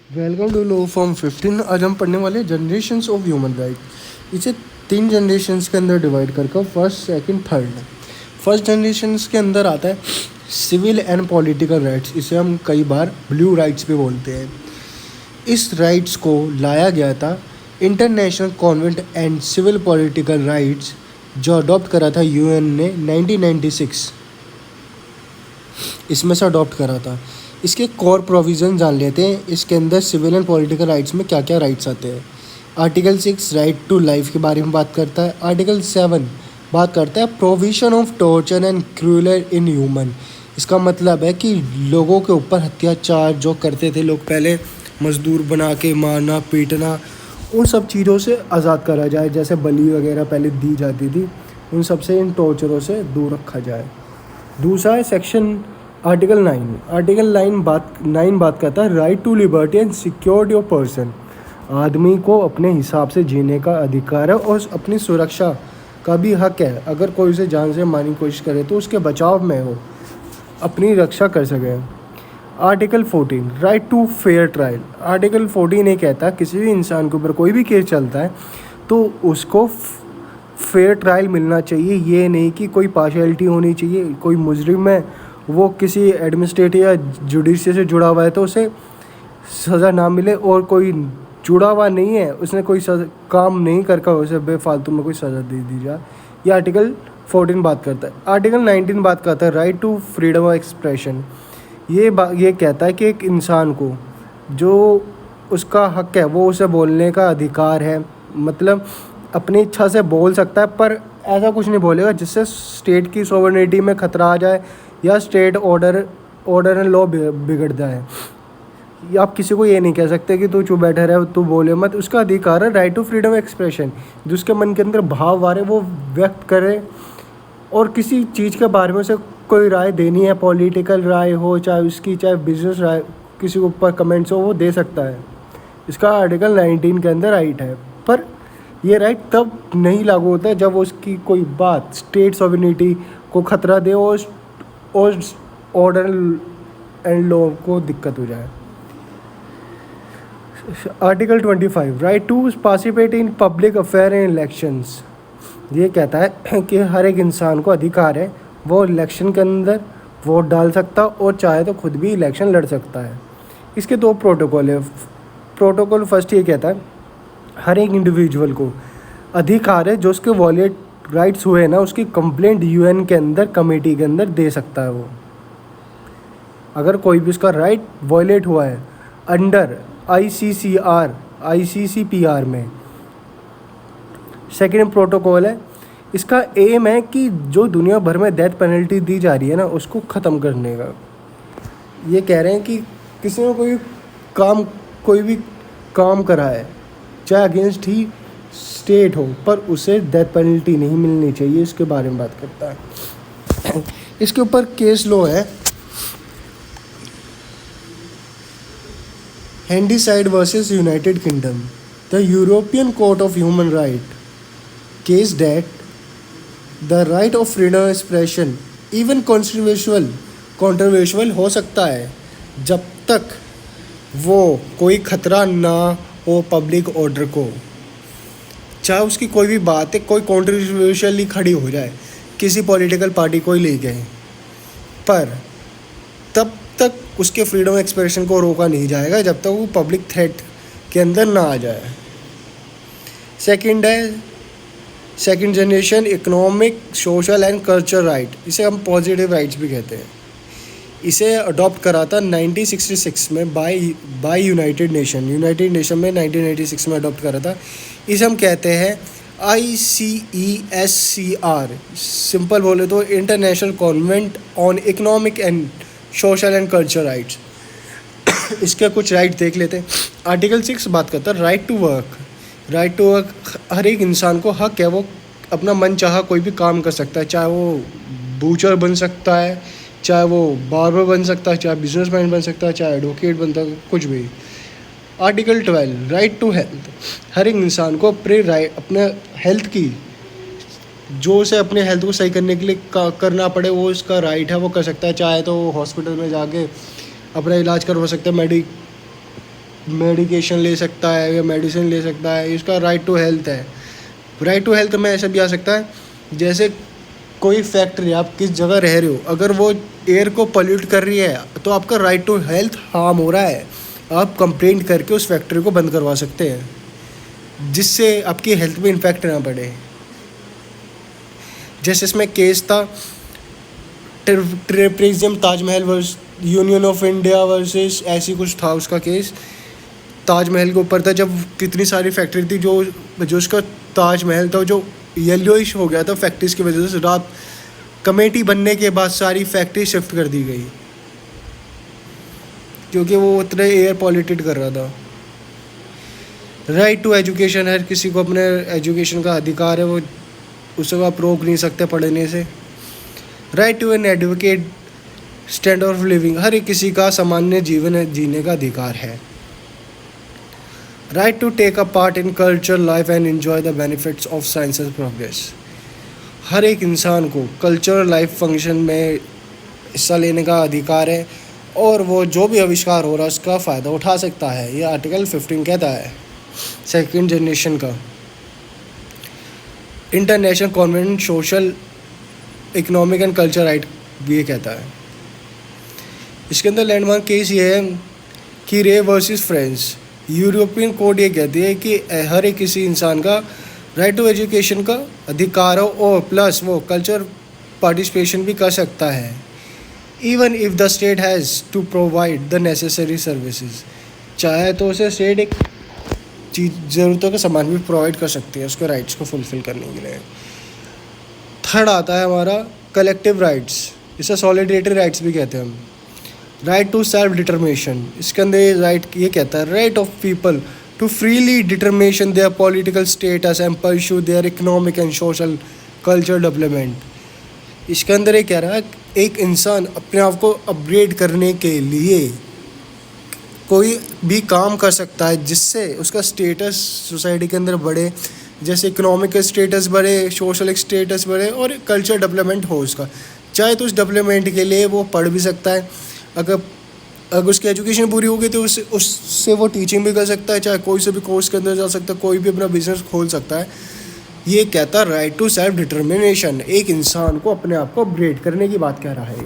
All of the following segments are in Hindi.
Welcome to low form 15। आज हम पढ़ने वाले जनरेशन्स ऑफ ह्यूमन राइट। इसे 3 जनरेशन्स के अंदर डिवाइड करके first second third. First generations के अंदर आता है सिविल एंड पॉलिटिकल राइट्स। इसे हम कई बार ब्लू राइट्स भी बोलते हैं। इस राइट्स को लाया गया था international covenant and civil political rights, जो अडॉप्ट करा था यूएन ने 1996। इसमें से अडॉप्ट करा था। इसके कोर प्रोविज़न जान लेते हैं। इसके अंदर सिविल एंड पॉलिटिकल राइट्स में क्या क्या राइट्स आते हैं। आर्टिकल 6 राइट टू लाइफ के बारे में बात करता है। आर्टिकल 7 बात करता है provision of torture and cruel in human. इसका मतलब है कि लोगों के ऊपर अत्याचार जो करते थे लोग पहले, मजदूर बना के मारना पीटना, उन सब चीज़ों से आज़ाद करा जाए। जैसे बलि वगैरह पहले दी जाती थी, उन सब से, इन टॉर्चरों से दूर रखा जाए। दूसरा है सेक्शन आर्टिकल 9। आर्टिकल 9 बात करता है right to liberty and security of person. आदमी को अपने हिसाब से जीने का अधिकार है और अपनी सुरक्षा का भी हक है। अगर कोई उसे जान से मारने की कोशिश करे तो उसके बचाव में हो अपनी रक्षा कर सके। Article 14 right to fair trial. Article 14 ये कहता है किसी भी इंसान के ऊपर कोई भी केस चलता है तो उसको फेयर ट्रायल मिलना चाहिए। ये नहीं कि कोई पार्शियलिटी होनी चाहिए। कोई मुजरिम है, वो किसी एडमिनिस्ट्रेटिव या जुडिशरी से जुड़ा हुआ है तो उसे सज़ा ना मिले, और कोई जुड़ा हुआ नहीं है, उसने कोई काम नहीं करके उसे बेफालतू में कोई सज़ा दे दी जाए। ये आर्टिकल 14 बात करता है। आर्टिकल 19 बात करता है right to freedom of expression. ये कहता है कि एक इंसान को जो उसका हक है वो उसे बोलने का अधिकार है। मतलब अपनी इच्छा से बोल सकता है, पर ऐसा कुछ नहीं बोलेगा जिससे स्टेट की सॉवरेनिटी में खतरा आ जाए या स्टेट ऑर्डर एंड लॉ बिगड़ जाए। या आप किसी को ये नहीं कह सकते कि तू चुप बैठा रहे, तू बोले मत। उसका अधिकार है right to freedom of expression. जिसके मन के अंदर भाव आ रहे वो व्यक्त करे, और किसी चीज़ के बारे में उसे कोई राय देनी है, पॉलिटिकल राय हो चाहे उसकी, चाहे बिजनेस राय, किसी के ऊपर कमेंट्स हो, वो दे सकता है। इसका आर्टिकल 19 के अंदर राइट है। पर ये राइट तब नहीं लागू होता है जब उसकी कोई बात स्टेट सॉवरेनिटी को खतरा दे और ऑर्डर एंड लॉ को दिक्कत हो जाए। Article 25 right to participate in public affair and elections. ये कहता है कि हर एक इंसान को अधिकार है वो इलेक्शन के अंदर वोट डाल सकता और चाहे तो खुद भी इलेक्शन लड़ सकता है। इसके 2 प्रोटोकॉल है। प्रोटोकॉल फर्स्ट ये कहता है हर एक इंडिविजुअल को अधिकार है जो उसके वॉलेट राइट्स हुए ना, उसकी कंप्लेंट यूएन के अंदर कमेटी के अंदर दे सकता है। वो अगर कोई भी उसका राइट वॉलेट हुआ है अंडर आईसीसीपीआर में। सेकेंड प्रोटोकॉल है, इसका एम है कि जो दुनिया भर में डेथ पेनल्टी दी जा रही है ना, उसको ख़त्म करने का। ये कह रहे हैं कि किसी ने कोई भी काम करा है, चाहे अगेंस्ट ही स्टेट हो, पर उसे डेथ पेनल्टी नहीं मिलनी चाहिए। इसके बारे में बात करता है। इसके ऊपर केस लॉ है Handyside versus United Kingdom. The European court of human right case that the right of freedom of expression even controversial हो सकता है जब तक वो कोई खतरा ना हो पब्लिक ऑर्डर को। चाहे उसकी कोई भी बात है, कोई कॉन्ट्रोवर्शियली खड़ी हो जाए, किसी पॉलिटिकल पार्टी को ही ले गए, पर तब तक उसके फ्रीडम ऑफ एक्सप्रेशन को रोका नहीं जाएगा जब तक वो पब्लिक थ्रेट के अंदर ना आ जाए। Second generation economic, social and cultural right. इसे हम पॉजिटिव राइट्स भी कहते हैं। इसे अडॉप्ट करा था 1966 में बाय यूनाइटेड नेशन में 1996 में अडॉप्ट करा था। इसे हम कहते हैं ICESCR। सिंपल बोले तो international convent on economic and social and cultural rights. इसके कुछ राइट देख लेते हैं। आर्टिकल 6 बात करता है राइट टू वर्क। हर एक इंसान को हक है वो अपना मन चाहा कोई भी काम कर सकता है। चाहे वो बूचर बन सकता है, चाहे वो बार्बर बन सकता है, चाहे बिजनेसमैन बन सकता है, चाहे एडवोकेट बनता है, कुछ भी। Article 12 right to health. हर एक इंसान को अपने हेल्थ की, जो उसे अपने हेल्थ को सही करने के लिए करना पड़े, वो उसका राइट है, वो कर सकता है। चाहे तो हॉस्पिटल में जाके अपना इलाज करवा सकता है, मेडिकेशन ले सकता है या मेडिसिन ले सकता है, इसका राइट टू हेल्थ है। राइट टू हेल्थ में ऐसा भी आ सकता है जैसे कोई फैक्ट्री, आप किस जगह रह रहे हो, अगर वो एयर को पोल्यूट कर रही है तो आपका राइट टू हेल्थ हार्म हो रहा है, आप कंप्लेंट करके उस फैक्ट्री को बंद करवा सकते हैं जिससे आपकी हेल्थ में इम्पैक्ट ना पड़े। जैसे इसमें केस था trapezium Taj Mahal versus union of India versus, ऐसी कुछ था उसका केस। ताजमहल के ऊपर था, जब कितनी सारी फैक्ट्री थी, जो उसका ताजमहल था जो येलोइश हो गया था फैक्ट्रीज की वजह से। रात कमेटी बनने के बाद सारी फैक्ट्री शिफ्ट कर दी गई क्योंकि वो उतने एयर पॉल्यूटेड कर रहा था। राइट टू एजुकेशन, हर किसी को अपने एजुकेशन का अधिकार है, वो उसको आप रोक नहीं सकते पढ़ने से। Right to an advocate standard of living, हर एक किसी का सामान्य जीवन जीने का अधिकार है। Right to take a part in culture life and enjoy the benefits of science and progress, हर एक इंसान को कल्चरल लाइफ फंक्शन में हिस्सा लेने का अधिकार है और वो जो भी आविष्कार हो रहा है उसका फ़ायदा उठा सकता है। ये आर्टिकल 15 कहता है। सेकंड जनरेशन का international convent social economic and culture right ये कहता है। इसके अंदर लैंडमार्क केस ये है कि रे वर्सेस फ्रांस। यूरोपियन कोड ये कहती है कि हर एक किसी इंसान का राइट टू एजुकेशन का अधिकार हो और प्लस वो कल्चर पार्टिसिपेशन भी कर सकता है, even if the state has to provide the necessary services, चाहे तो उसे स्टेट एक चीज़ ज़रूरतों का सामान भी प्रोवाइड कर सकती है उसके राइट्स को फुलफ़िल करने के लिए। थर्ड आता है हमारा कलेक्टिव राइट्स, इसे सॉलिडेटरी राइट्स भी कहते हैं हम। राइट टू सेल्फ डिटर्मिनेशन, इसके अंदर राइट ये कहता है right of people to freely determination their political status and pursue their economic and social culture development. इसके अंदर ये कह रहा है एक इंसान अपने आप को अपग्रेड करने के लिए कोई भी काम कर सकता है जिससे उसका स्टेटस सोसाइटी के अंदर बढ़े, जैसे इकोनॉमिक स्टेटस बढ़े, सोशल स्टेटस बढ़े और कल्चर डेवलपमेंट हो उसका। चाहे तो उस डेवलपमेंट के लिए वो पढ़ भी सकता है, अगर उसकी एजुकेशन पूरी होगी तो उससे वो टीचिंग भी कर सकता है, चाहे कोई से भी कोर्स के अंदर जा सकता है, कोई भी अपना बिजनेस खोल सकता है। ये कहता है राइट टू सेल्फ डिटर्मिनेशन, एक इंसान को अपने आप को अपग्रेड करने की बात कह रहा है।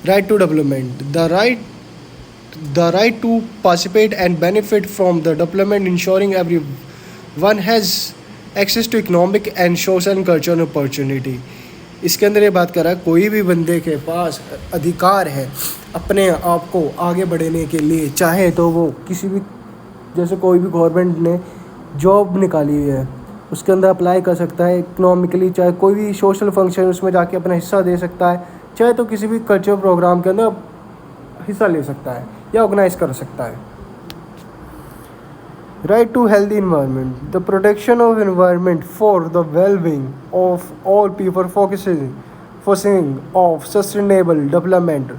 Right to development, the right to participate and benefit from the development ensuring everyone has access to economic and social and cultural opportunity. इसके अंदर ये बात कर रहा है कोई भी बंदे के पास अधिकार है अपने आप को आगे बढ़ने के लिए, चाहे तो वो किसी भी, जैसे कोई भी गवर्नमेंट ने जॉब निकाली हुई है उसके अंदर अप्लाई कर सकता है इकोनॉमिकली, चाहे कोई भी सोशल फंक्शन उसमें जाके अपना हिस्सा दे सकता है, चाहे तो किसी भी कल्चर प्रोग्राम के अंदर हिस्सा ले सकता है या ऑर्गेनाइज कर सकता है। Right to healthy environment, the protection of environment for the wellbeing of all people focusing of sustainable development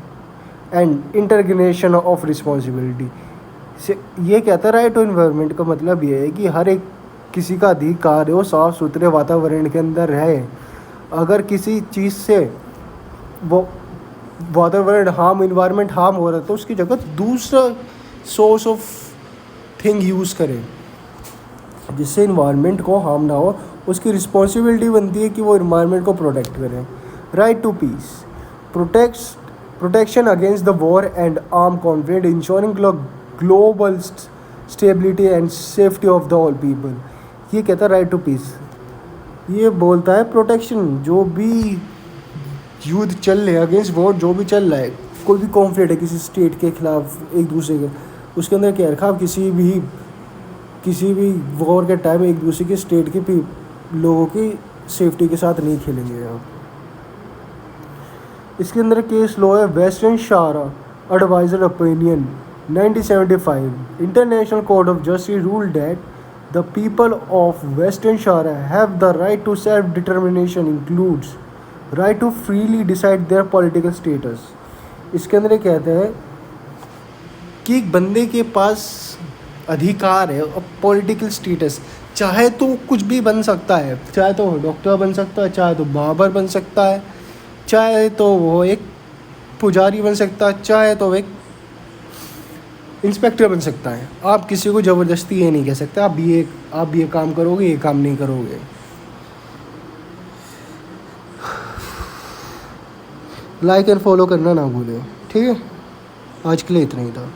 and integration of responsibility. ये कहता है राइट टू इन्वायरमेंट का मतलब ये है कि हर एक किसी का अधिकार है वो साफ़ सुथरे वातावरण के अंदर रहे। अगर किसी चीज़ से वो वातावरण इन्वायरमेंट हार्म हो रहा है तो उसकी जगह दूसरा सोर्स ऑफ थिंग यूज़ करें जिससे इन्वायरमेंट को हार्म ना हो। उसकी रिस्पॉन्सिबिलिटी बनती है कि वो इन्वायरमेंट को प्रोटेक्ट करें। Right to peace, protection against the war and arm conflict ensuring global stability and safety of the all people. ये कहता है राइट टू पीस, ये बोलता है प्रोटेक्शन, जो भी युद्ध चल रहे हैं अगेंस्ट वॉर, जो भी चल रहा है, कोई भी कॉन्फ्लिक्ट है किसी स्टेट के खिलाफ एक दूसरे के, उसके अंदर क्या रखा, आप किसी भी वॉर के टाइम एक दूसरे के स्टेट के लोगों की सेफ्टी के साथ नहीं खेलेंगे आप। इसके अंदर केस लॉ है western Sahara adviser opinion 1975। International court of justice rule that the people of western Sahara have the right to self determination includes right to freely decide their political status. इसके अंदर कहते हैं कि एक बंदे के पास अधिकार है और पॉलिटिकल स्टेटस, चाहे तो कुछ भी बन सकता है, चाहे तो डॉक्टर बन सकता है, चाहे तो बाबर बन सकता है, चाहे तो वो एक पुजारी बन सकता है, चाहे तो एक इंस्पेक्टर बन सकता है। आप किसी को ज़बरदस्ती ये नहीं कह सकते आप ये काम करोगे, ये काम नहीं करोगे। लाइक एंड फॉलो करना ना भूलें, ठीक है। आज के लिए इतना ही था।